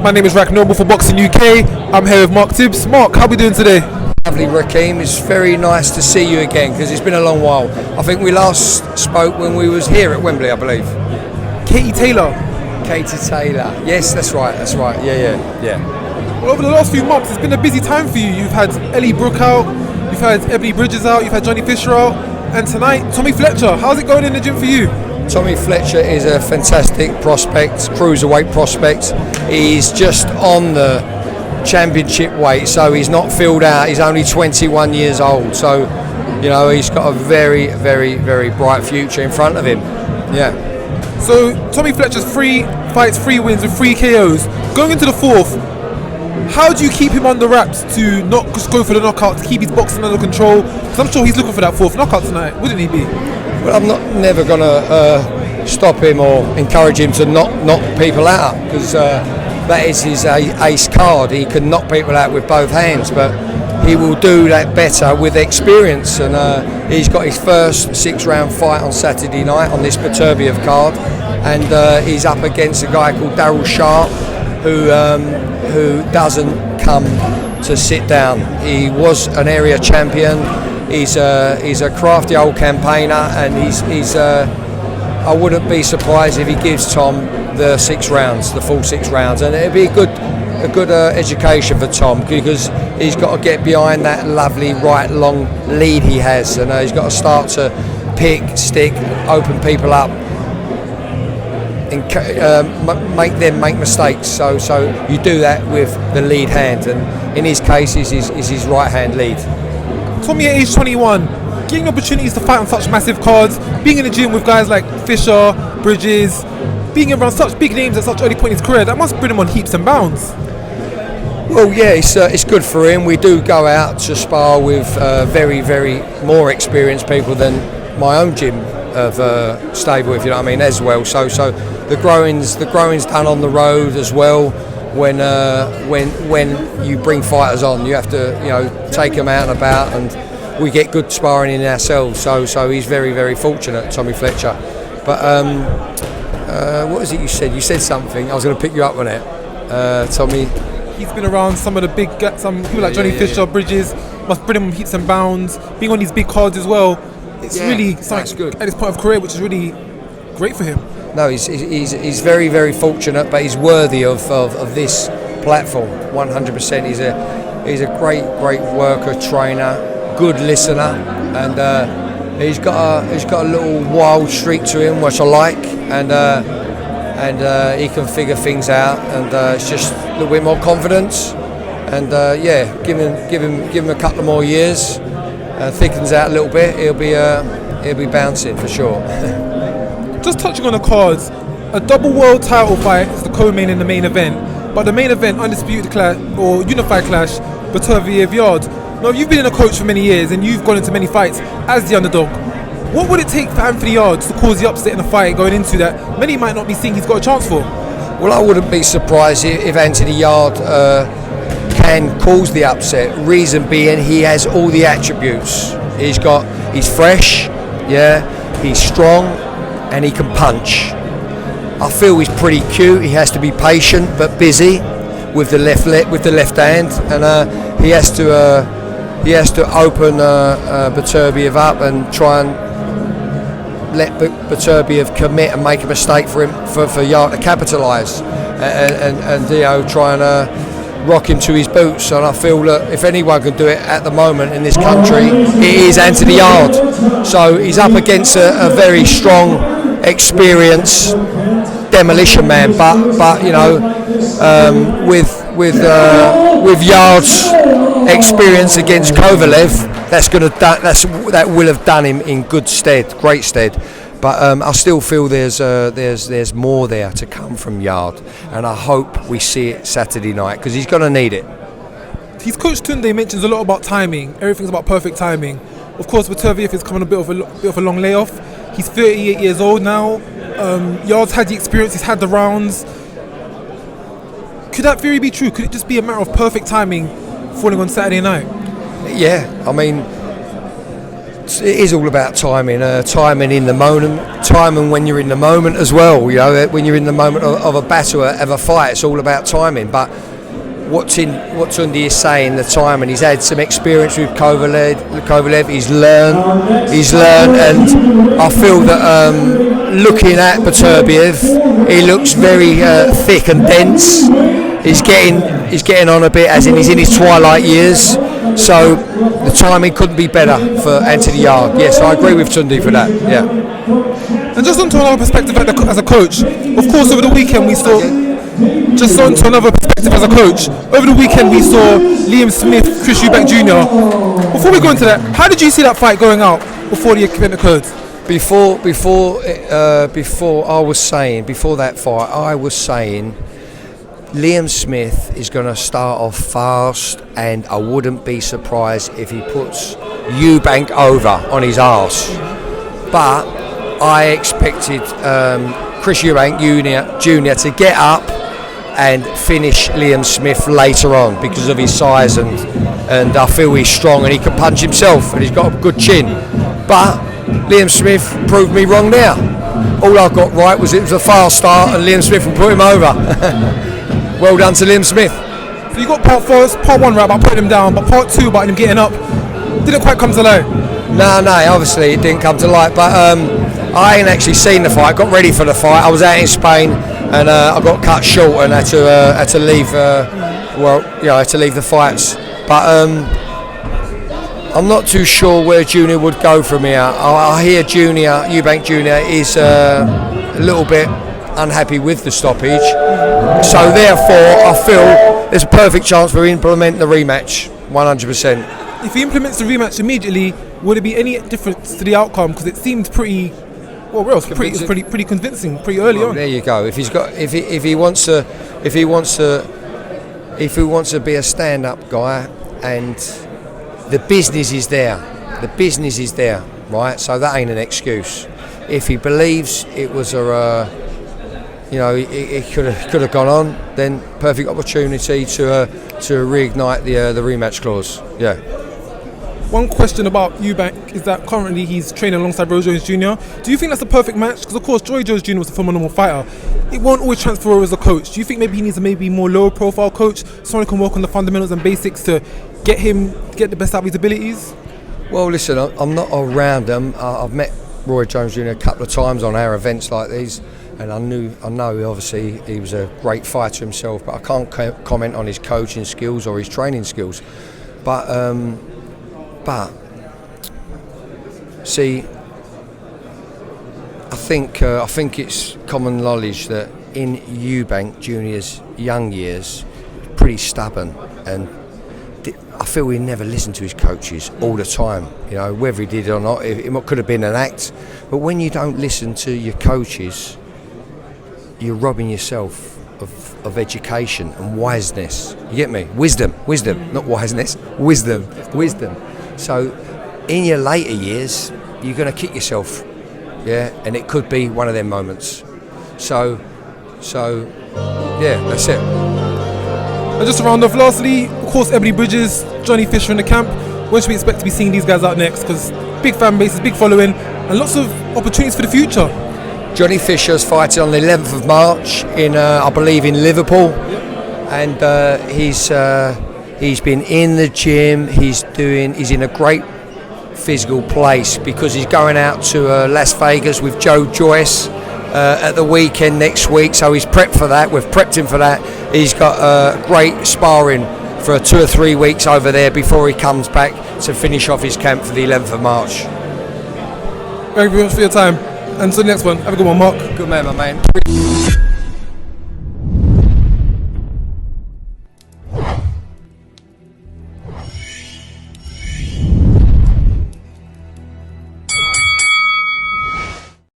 My name is Rack Noble for Boxing UK. I'm here with Mark Tibbs. Mark, how are we doing today? Lovely, Rakeem. It's very nice to see you again because it's been a long while. I think we last spoke when we was here at Wembley, I believe. Katie Taylor. Yes, that's right. Yeah. Well, over the last few months, it's been a busy time for you. You've had Ellie Brooke out, you've had Ebony Bridges out, you've had Johnny Fisher out, and tonight, Tommy Fletcher. How's it going in the gym for you? Tommy Fletcher is a fantastic prospect, cruiserweight prospect. He's just on the championship weight, so he's not filled out. He's only 21 years old, so he's got a very, very, very bright future in front of him. Yeah. So Tommy Fletcher's 3 fights, 3 wins with 3 KOs. Going into the 4th, how do you keep him under wraps to not just go for the knockout, to keep his boxing under control? Because I'm sure he's looking for that 4th knockout tonight, wouldn't he be? Well, I'm never going to stop him or encourage him to knock people out, because that is his ace card. He can knock people out with both hands, but he will do that better with experience. And he's got his first 6-round fight on Saturday night on this Beterbiev card, and he's up against a guy called Daryl Sharp, who doesn't come to sit down. He was an area champion. He's a crafty old campaigner, and he's I wouldn't be surprised if he gives Tom the 6 rounds, the full 6 rounds, and it'd be a good education for Tom, because he's got to get behind that lovely right long lead he has, and he's got to start to pick, stick, open people up, and make them make mistakes. So you do that with the lead hand, and in his case is his right hand lead. Tommy at age 21, getting opportunities to fight on such massive cards, being in the gym with guys like Fisher, Bridges, being around such big names at such early point in his career, that must bring him on heaps and bounds. Well, yeah, it's good for him. We do go out to spar with very, very more experienced people than my own gym of stable, if you know what I mean, as well. So the growing's done on the road as well. When you bring fighters on, you have to take them out and about, and we get good sparring in ourselves. So he's very, very fortunate, Tommy Fletcher. But what was it you said? You said something. I was going to pick you up on it, Tommy. He's been around some of the big, some people like Johnny Fisher, Bridges, must bring him heaps and bounds. Being on these big cards as well, it's really something good at this point of career, which is really great for him. No, he's very, very fortunate, but he's worthy of this platform. 100%. He's a great worker, trainer, good listener, and he's got a little wild streak to him, which I like, and he can figure things out, and it's just a little bit more confidence, and give him a couple of more years, thickens out a little bit, he'll be bouncing for sure. Just touching on the cards, a double world title fight is the co-main in the main event, but the main event, undisputed clash or unified clash, Beterbiev Yarde. Now, you've been a coach for many years and you've gone into many fights as the underdog. What would it take for Anthony Yarde to cause the upset in a fight going into that many might not be seeing he's got a chance for? Well, I wouldn't be surprised if Anthony Yarde can cause the upset. Reason being, he has all the attributes. He's fresh, he's strong, and he can punch. I feel he's pretty cute. He has to be patient but busy with the left hand, and he has to open Beterbiev up and try and let Beterbiev commit and make a mistake for Yarde to capitalise, and try and rock him to his boots. And I feel that if anyone can do it at the moment in this country, it is Anthony Yarde. So he's up against a very strong, experienced demolition man, but with Yarde's experience against Kovalev, that will have done him in great stead. But I still feel there's more there to come from Yarde, and I hope we see it Saturday night, because he's going to need it. His coach Tunde mentions a lot about timing. Everything's about perfect timing. Of course, Beterbiev is coming a bit of a long layoff. He's 38 years old now. Yarde's had the experience. He's had the rounds. Could that theory be true? Could it just be a matter of perfect timing falling on Saturday night? Yeah, I mean, it is all about timing. Timing in the moment, timing when you're in the moment as well. You know, when you're in the moment of a battle, of a fight, it's all about timing. But what Tunde is saying, the timing. He's had some experience with Kovalev. He's learned, and I feel that looking at Beterbiev, he looks very thick and dense. He's getting on a bit, as in he's in his twilight years. So the timing couldn't be better for Anthony Yarde. Yes, I agree with Tunde for that. Yeah. And just onto another perspective as a coach. Of course, over the weekend we saw. Just onto another perspective as a coach. Over the weekend we saw Liam Smith, Chris Eubank Jr. Before we go into that, how did you see that fight going out before the event occurred? Before that fight, I was saying Liam Smith is going to start off fast, and I wouldn't be surprised if he puts Eubank over on his arse. But I expected Chris Eubank Jr. to get up and finish Liam Smith later on because of his size, and I feel he's strong and he can punch himself and he's got a good chin. But Liam Smith proved me wrong there. All I got right was it was a fast start and Liam Smith will put him over. Well done to Liam Smith. So you got part one right about putting him down, but part two about him getting up didn't quite come to light. No, obviously it didn't come to light, but I ain't actually seen the fight. Got ready for the fight. I was out in Spain and I got cut short and had to leave. I had to leave the fights. But I'm not too sure where Junior would go from here. I hear Eubank Jr. is a little bit unhappy with the stoppage, so therefore I feel there's a perfect chance for him to implement the rematch 100%. If he implements the rematch immediately, would it be any difference to the outcome? Because it seemed pretty pretty convincing pretty early on. There you go. If he wants to be a stand-up guy, and the business is there, right? So that ain't an excuse. If he believes it was it could have gone on, then perfect opportunity to reignite the rematch clause. Yeah. One question about Eubank is that currently he's training alongside Roy Jones Jr. Do you think that's a perfect match? Because of course Roy Jones Jr. was a phenomenal fighter. It won't always transfer over as a coach. Do you think maybe he needs a more lower profile coach, someone who can work on the fundamentals and basics to get the best out of his abilities? Well, listen, I'm not around them. I've met Roy Jones Jr. a couple of times on our events like these, and I know obviously he was a great fighter himself, but I can't comment on his coaching skills or his training skills. But see, I think it's common knowledge that in Eubank Jr.'s young years, pretty stubborn, and I feel he never listened to his coaches all the time. You know, whether he did or not, it could have been an act. But when you don't listen to your coaches, you're robbing yourself of education and wiseness. You get me? Wisdom, not wiseness. Wisdom. So, in your later years, you're going to kick yourself, yeah, and it could be one of them moments. So, yeah, that's it. And just to round off, lastly, of course, Ebony Bridges, Johnny Fisher in the camp. When should we expect to be seeing these guys out next? Because big fan bases, big following, and lots of opportunities for the future. Johnny Fisher's fighting on the 11th of March in, I believe, in Liverpool, and he's been in the gym. He's in a great physical place because he's going out to Las Vegas with Joe Joyce at the weekend next week. So he's prepped for that. We've prepped him for that. He's got great sparring for 2 or 3 weeks over there before he comes back to finish off his camp for the 11th of March. Thank you very much for your time. And until the next one, have a good one, Mark. Good man, my man.